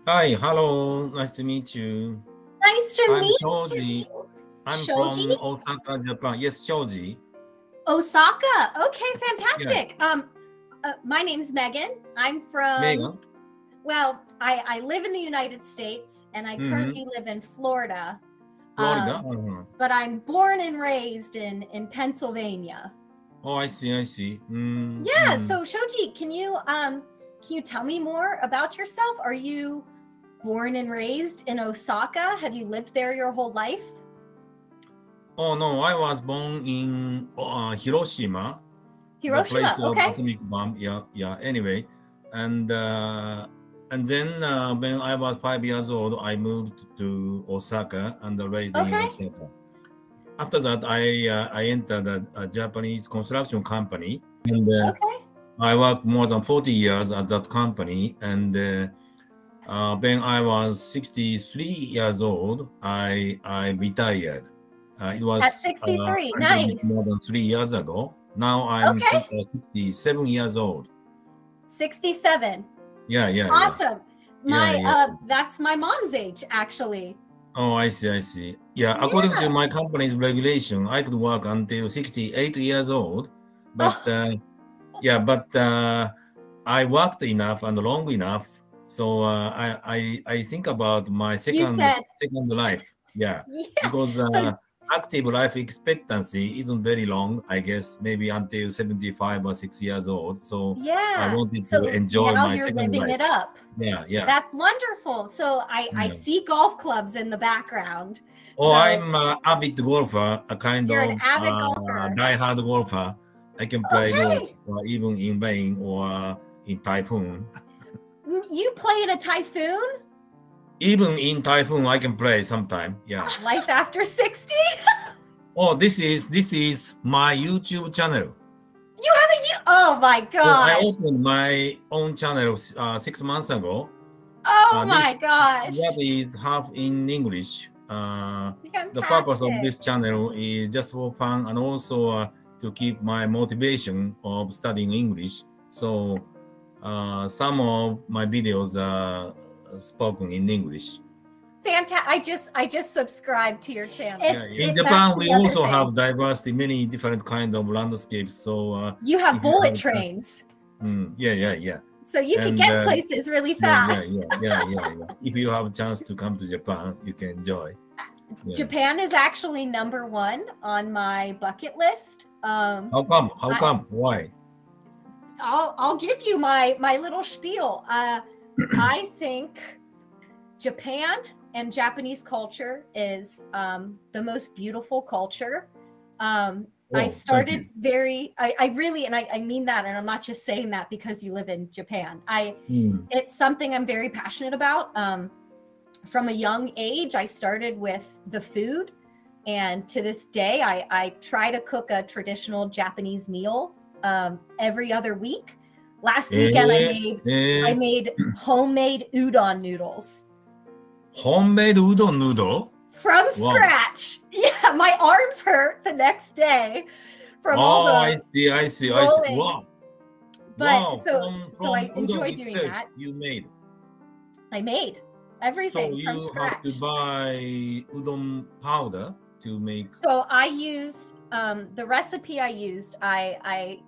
Hi, hello, nice to meet you. Nice to I'm meet Shoji. you. I'm Shoji? from Osaka, Japan. Yes, Shoji. Osaka. Okay, Yeah, fantastic. My name's Megan. I'm from, Megan. I live in the United States and I Mm-hmm. currently live in Florida. Florida. Um, but I'm born and raised in Pennsylvania. Oh, I see, I see. Yeah, Mm-hmm. so Shoji, can you tell me more about yourself? Are you born and raised in Osaka? Have you lived there your whole life? Oh no, I was born in Hiroshima, the place Hiroshima. of Okay. atomic bomb. Yeah, yeah. Anyway, and uh, and then when I was 5 years old, I moved to Osaka and raised in Okay. Osaka. After that, I entered a Japanese construction company, and Okay. I worked more than 40 years at that company. And when I was 63 years old, I retired. It At was 63. a little bit Nice. more than 3 years ago. Now I'm Okay. 67 years old. 67. Yeah, yeah, yeah, Awesome. yeah, My yeah. that's my mom's age actually. Oh, I see, I see. Yeah, according to Yeah. my company's regulation, I could work until 68 years old, but Oh, yeah, but I worked enough and long enough, so I think about my you said second life. Yeah, yeah. because So active life expectancy isn't very long. I guess maybe until 75 or 6 years old. So I yeah. wanted to So enjoy now my you're second living life. it up. Yeah, yeah, That's wonderful. So I yeah. see golf clubs in the background. Oh, So I'm an avid golfer, a kind you're an of avid golfer. die-hard golfer. I can play golf Okay. even in rain or in typhoon. You play in a typhoon? Even in typhoon, I can play sometime. Yeah. Life after 60? Oh, this is my YouTube channel. You haven't you Oh my So I gosh. opened my own channel 6 months ago. Oh This my gosh. that is half in English. The purpose of Fantastic. this channel is just for fun and also to keep my motivation of studying English. So some of my videos are spoken in English. Fantastic. I just subscribed to your channel. Yeah, in That's Japan, we the other also thing. have diversity, many different kind of landscapes. So You have if you bullet have, trains, yeah, yeah, yeah, so you can and get places really yeah, yeah, fast. yeah, yeah, yeah, yeah. If you have a chance to come to Japan, you can enjoy. Yeah. Japan is actually #1 on my bucket list. How come? How come? Why? I'll give you my little spiel. I think Japan and Japanese culture is the most beautiful culture. I Oh, thank started you. I really, and I mean that, and I'm not just saying that because you live in Japan. Mm. It's something I'm very passionate about. From a young age, I started with the food, and to this day, I try to cook a traditional Japanese meal every other week. Last weekend, I made homemade udon noodles. Homemade udon noodle? From Wow. scratch. Yeah, my arms hurt the next day from all Oh, the I see, I see, I see. rolling. Wow. But Wow. so I From udon enjoy doing itself, that. you made. I made So everything from you have to scratch. buy udon powder to make. So I used the recipe I used. I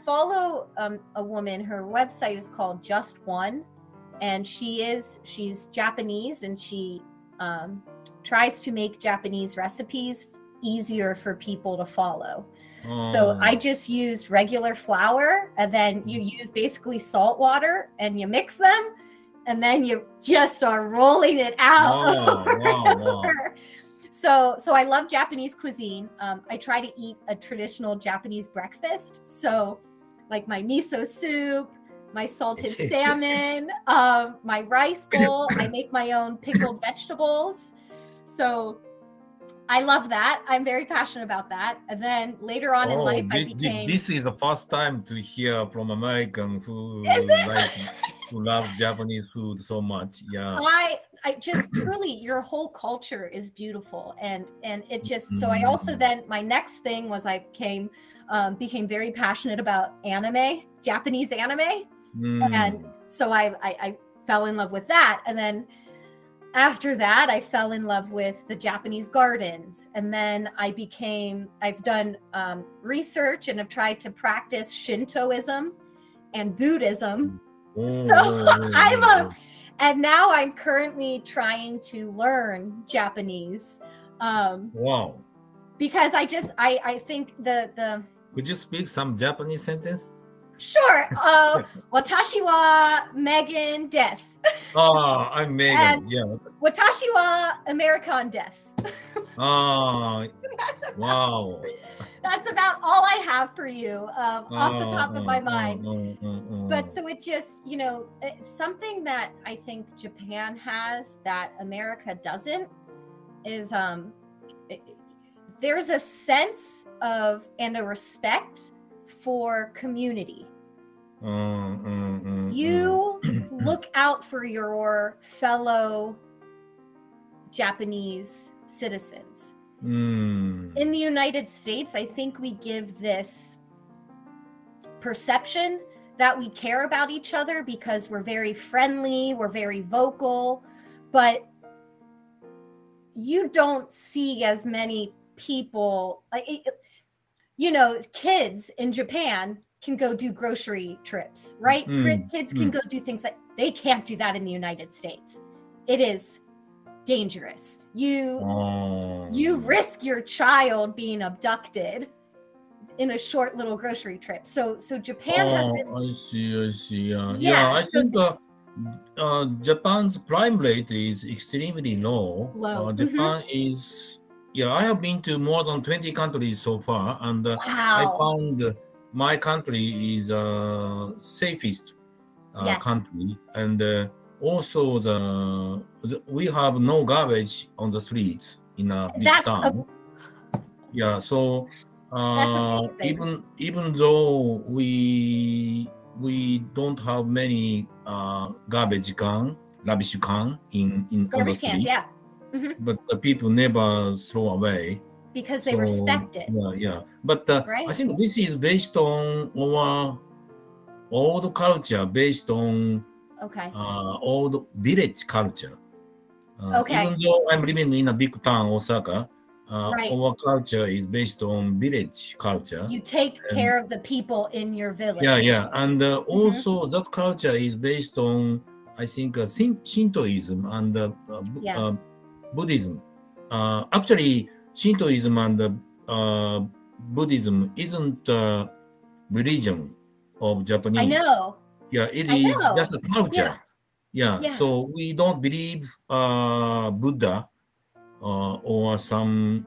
follow a woman. Her website is called Just One, and she's Japanese, and she tries to make Japanese recipes easier for people to follow. So I just used regular flour, and then you use basically salt water, and you mix them, and then you just are rolling it out. Wow, wow, wow. So I love Japanese cuisine. I try to eat a traditional Japanese breakfast. So like my miso soup, my salted salmon, my rice bowl. I make my own pickled vegetables. So I love that. I'm very passionate about that. And then later on in life, I became. This is the first time to hear from American who love Japanese food so much. Yeah. I just truly, your whole culture is beautiful, and it just. So I also then my next thing was I became very passionate about anime, Japanese anime, and so I fell in love with that. And then after that, I fell in love with the Japanese gardens. And then I've done research and have tried to practice Shintoism and Buddhism. So and now I'm currently trying to learn Japanese. Wow. Because I think the Could you speak some Japanese sentence? Sure. Watashi wa Megan desu. Oh, I'm Megan. And yeah. Watashi wa American desu. Oh, That's wow. That's about all I have for you off the top of my mind. But so it just, something that I think Japan has that America doesn't is there's a sense of and a respect for community. You look out for your fellow Japanese citizens. In the United States, I think we give this perception that we care about each other because we're very friendly, we're very vocal, but you don't see as many people, kids in Japan can go do grocery trips, right? Kids can go do things like they can't do that in the United States. It is dangerous. You risk your child being abducted in a short little grocery trip. So Japan has this. I see. Yeah, I think Japan's crime rate is extremely low. Japan is. Yeah, I have been to more than 20 countries so far, and I found my country is safest country, and also we have no garbage on the streets in a big town. Yeah, so even though we don't have many garbage can, rubbish can in on the street. Yeah. But the people never throw away because they respect it. Yeah. But I think this is based on our old culture, based on old village culture. Even though I'm living in a big town, Osaka, our culture is based on village culture. You take care of the people in your village. Yeah, and also that culture is based on, I think, Shintoism and Buddhism. Actually, Shintoism and Buddhism isn't religion of Japanese. I know. Yeah, it is just a culture. Yeah. So we don't believe Buddha or some.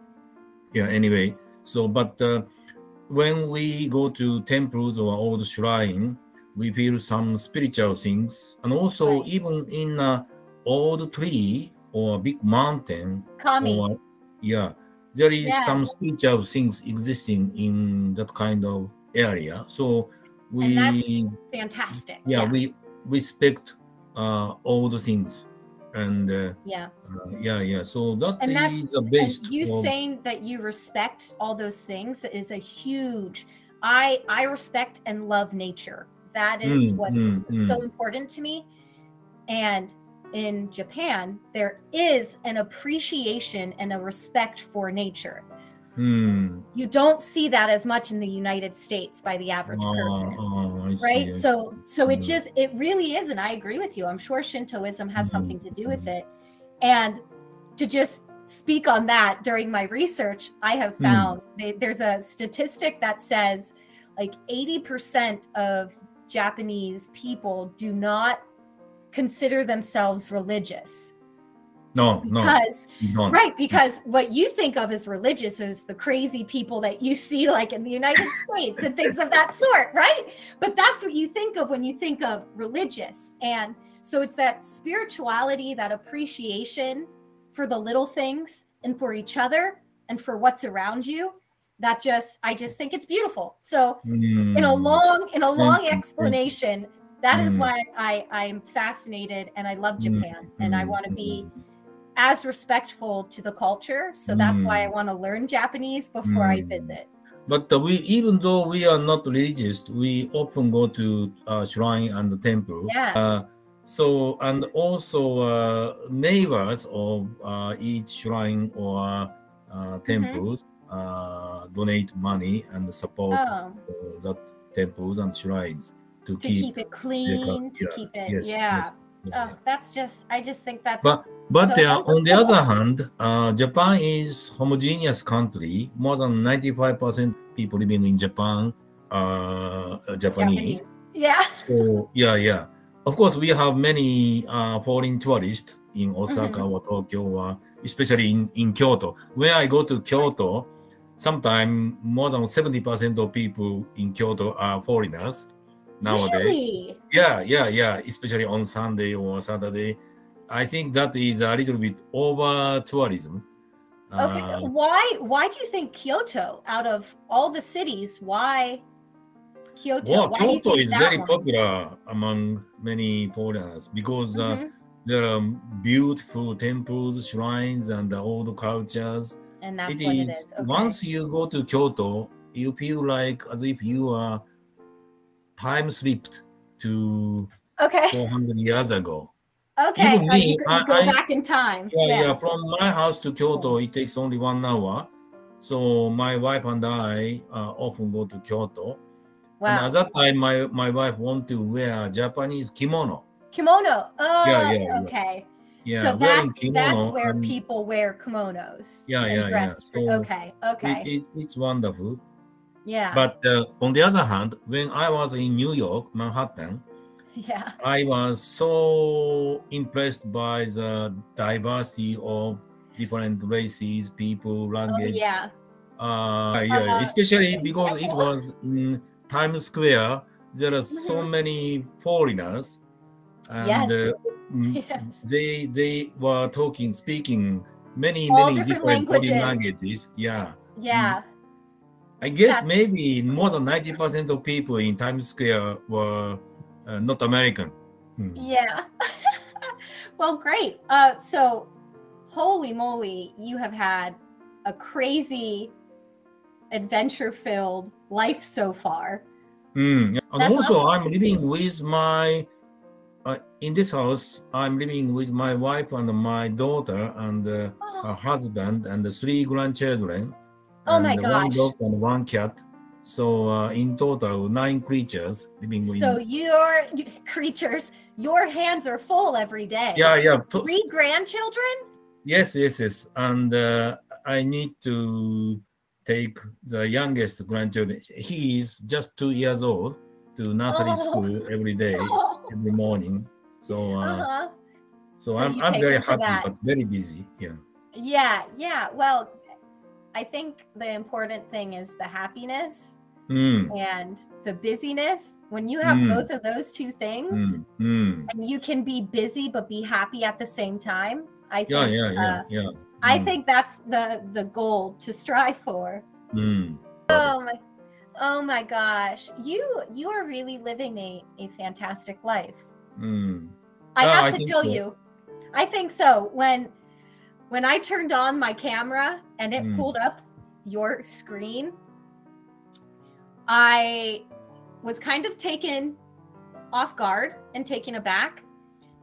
Yeah. Anyway, so but when we go to temples or old shrine, we feel some spiritual things, and also even in old tree or big mountain, there is some spiritual things existing in that kind of area. So and that's fantastic. We respect all the things, and So that is a base. You saying that you respect all those things is a huge. I respect and love nature. That is what's so important to me, and in Japan, there is an appreciation and a respect for nature. You don't see that as much in the United States by the average person, right? So it really is, and I agree with you. I'm sure Shintoism has something to do with it. And to just speak on that, during my research, I have found there's a statistic that says like 80% of Japanese people do not consider themselves religious. Because what you think of as religious is the crazy people that you see like in the United States and things of that sort, right? But that's what you think of when you think of religious. And so it's that spirituality, that appreciation for the little things and for each other and for what's around you. I just think it's beautiful. So in a long explanation, that is why I'm fascinated and I love Japan, and I want to be as respectful to the culture. So that's why I want to learn Japanese before I visit. But even though we are not religious, we often go to shrine and the temple. So, and also neighbors of each shrine or temples donate money and support Oh, that temples and shrines to to keep keep it their clean, to yeah, keep it, yes, yeah. yeah. Oh, that's just, I just think that's But so on the other wonderful. hand, Japan is homogeneous country. More than 95% people living in Japan are Japanese. Yeah. So yeah. Of course, we have many foreign tourists in Osaka Mhm. or Tokyo, or especially in Kyoto. When I go to Kyoto, sometimes more than 70% of people in Kyoto are foreigners nowadays. Really? Yeah. Especially on Sunday or Saturday. I think that is a little bit over tourism. Okay. Why do you think Kyoto, out of all the cities, why Kyoto? Well, Why do you Kyoto think is that very one? popular among many foreigners because Hmm. there are beautiful temples, shrines, and old cultures. And It that's what it is is. Okay. once you go to Kyoto, you feel like as if you are time slipped to Okay. 400 years ago. Okay. Even me, You go back in time. yeah, Yeah. from my house to Kyoto, Cool. it takes only 1 hour. So my wife and I often go to Kyoto. And at Wow. that time, my wife want to wear Japanese kimono. Kimono. Yeah. Okay. Yeah, So wearing that's kimono where and people wear kimonos yeah, and yeah. dress for. So Okay. Okay. it's wonderful. Yeah. But on the other hand, when I was in New York, Manhattan, Yeah. I was so impressed by the diversity of different races, people, Oh language. yeah. Especially because it Example. was in Times Square. There are so Mhm. many foreigners, and Yes. Yes. they were speaking many All many different different foreign languages. languages. Yeah. Yeah. I guess That's maybe more than 90% of people in Times Square were not American. yeah. Well, great. So holy moly, you have had a crazy adventure-filled life so far. And That's also, awesome. I'm living with my in this house. I'm living with my wife and my daughter and her Oh, husband and the 3 grandchildren oh my and one gosh. dog and one cat. So in total, 9 creatures living So in. your creatures, your hands are full every day. Yeah. 3 grandchildren? Yes. And I need to take the youngest grandchildren. He is just 2 years old to nursery Oh, school every day, oh. every morning. So Uh-huh. So you I'm take very them to happy, that. but very busy. Yeah. Well, I think the important thing is the happiness and the busyness. When you have both of those two things, and you can be busy but be happy at the same time, I think Yeah. I think that's the goal to strive for. Oh my gosh. You are really living a fantastic life. I have to tell you, I think so. When I turned on my camera and it pulled up your screen, I was kind of taken off guard and taken aback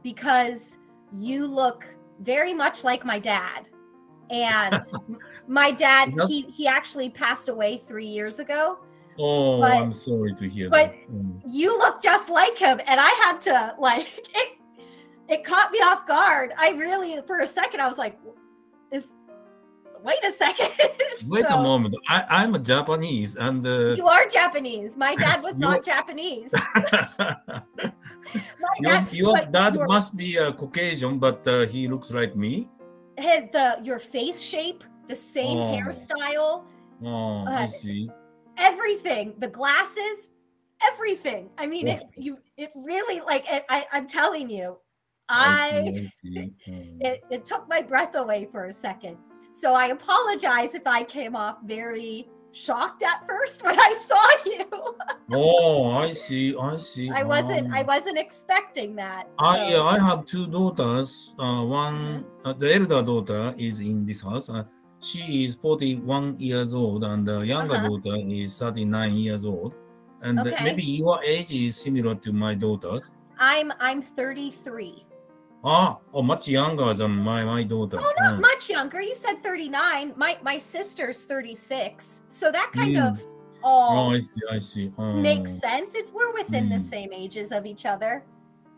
because you look very much like my dad. And my dad, he actually passed away 3 years ago. Oh, but, I'm sorry to hear but that. You look just like him, and I had to it caught me off guard. I really, for a second, I was like, wait a second. Wait a moment. I'm a Japanese, and you are Japanese. My dad was not Japanese. Your dad must be a Caucasian, but he looks like me. Your face shape, the same hairstyle. Oh, I see. Everything, the glasses, everything. I mean, it really, like, I'm telling you, it took my breath away for a second. So I apologize if I came off very shocked at first when I saw you. Oh, I see. I wasn't expecting that. I have 2 daughters. The elder daughter is in this house. She is 41 years old, and the younger daughter is 39 years old. And maybe your age is similar to my daughter's. I'm 33. Much younger than my daughter. Oh, not much younger. You said 39. My sister's 36. So that kind of all I see. makes sense. We're within the same ages of each other.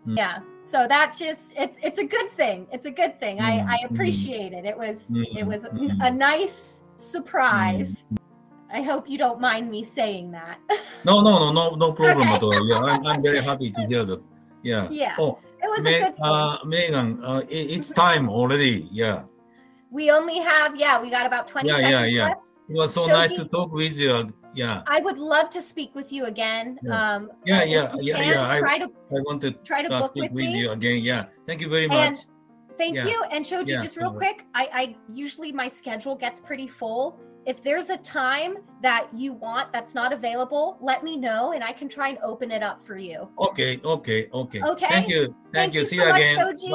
Yeah. So that just it's a good thing. It's a good thing. I appreciate it. It was a nice surprise. I hope you don't mind me saying that. No problem at all. Yeah, I'm very happy to hear that. Yeah. Yeah. Oh, it was a good thing. Megan, it's time already. Yeah. We only have we got about 20 seconds left. It was so nice to talk with you. Yeah. I would love to speak with you again. I want to book speak with you again. Yeah. Thank you very much. Thank you. And Shoji, just real quick, I usually my schedule gets pretty full. If there's a time that you want that's not available, let me know and I can try and open it up for you. Okay. Okay. Thank you. Thank you See so you much, again. Shoji.